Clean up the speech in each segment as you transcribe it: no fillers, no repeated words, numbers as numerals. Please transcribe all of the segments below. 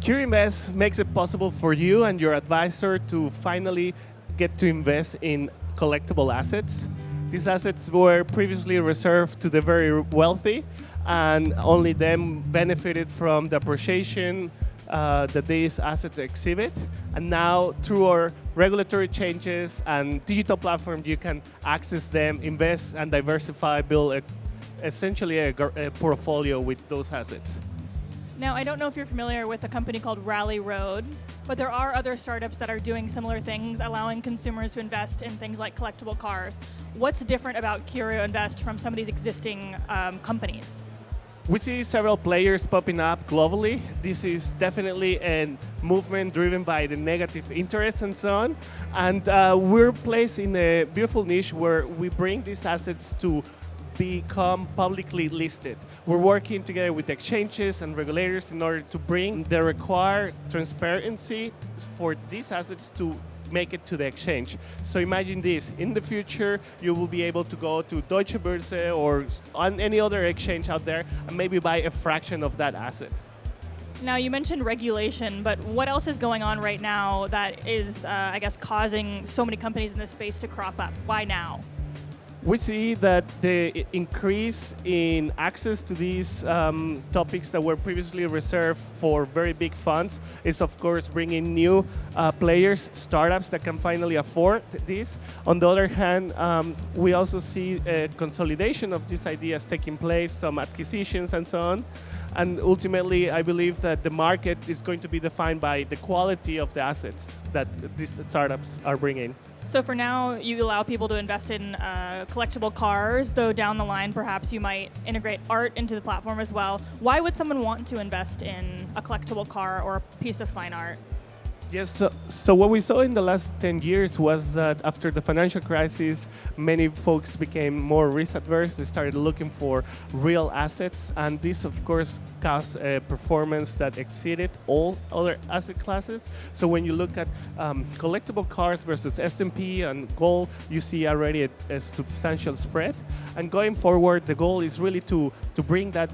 CurioInvest makes it possible for you and your advisor to finally get to invest in collectible assets. These assets were previously reserved to the very wealthy, and only them benefited from the appreciation that these assets exhibit. And now, through our regulatory changes and digital platform, you can access them, invest, and diversify, build essentially a portfolio with those assets. Now, I don't know if you're familiar with a company called Rally Road, but there are other startups that are doing similar things, allowing consumers to invest in things like collectible cars. What's different about CurioInvest from some of these existing companies? We see several players popping up globally. This is definitely a movement driven by the negative interest and so on. And we're placed in a beautiful niche where we bring these assets to become publicly listed. We're working together with exchanges and regulators in order to bring the required transparency for these assets to make it to the exchange. So imagine this, in the future you will be able to go to Deutsche Börse or on any other exchange out there and maybe buy a fraction of that asset. Now, you mentioned regulation, but what else is going on right now that is, I guess, causing so many companies in this space to crop up? Why now? We see that the increase in access to these topics that were previously reserved for very big funds is, of course, bringing new players, startups that can finally afford this. On the other hand, we also see a consolidation of these ideas taking place, some acquisitions and so on. And ultimately, I believe that the market is going to be defined by the quality of the assets that these startups are bringing. So for now, you allow people to invest in collectible cars, though down the line, perhaps you might integrate art into the platform as well. Why would someone want to invest in a collectible car or a piece of fine art? Yes, so what we saw in the last 10 years was that after the financial crisis, many folks became more risk adverse. They started looking for real assets, and this, of course, caused a performance that exceeded all other asset classes. So when you look at collectible cars versus S&P and gold, you see already a substantial spread. And going forward, the goal is really to bring that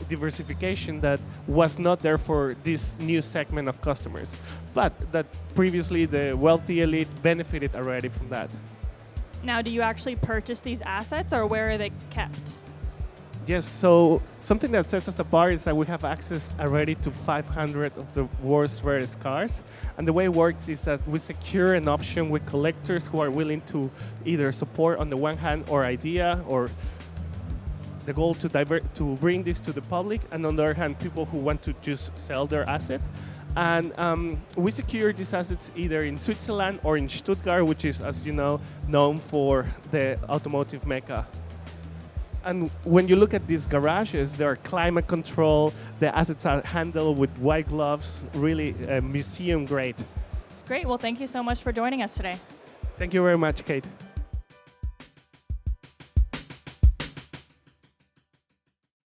diversification that was not there for this new segment of customers, but that previously the wealthy elite benefited already from that. Now, do you actually purchase these assets, or where are they kept? Yes, so something that sets us apart is that we have access already to 500 of the world's rarest cars. And the way it works is that we secure an option with collectors who are willing to either support on the one hand our idea or the goal to bring this to the public, and on the other hand, people who want to just sell their asset. And we secure these assets either in Switzerland or in Stuttgart, which is, as you know, known for the automotive mecca. And when you look at these garages, they are climate control, the assets are handled with white gloves, really museum grade. Great. Well, thank you so much for joining us today. Thank you very much, Kate.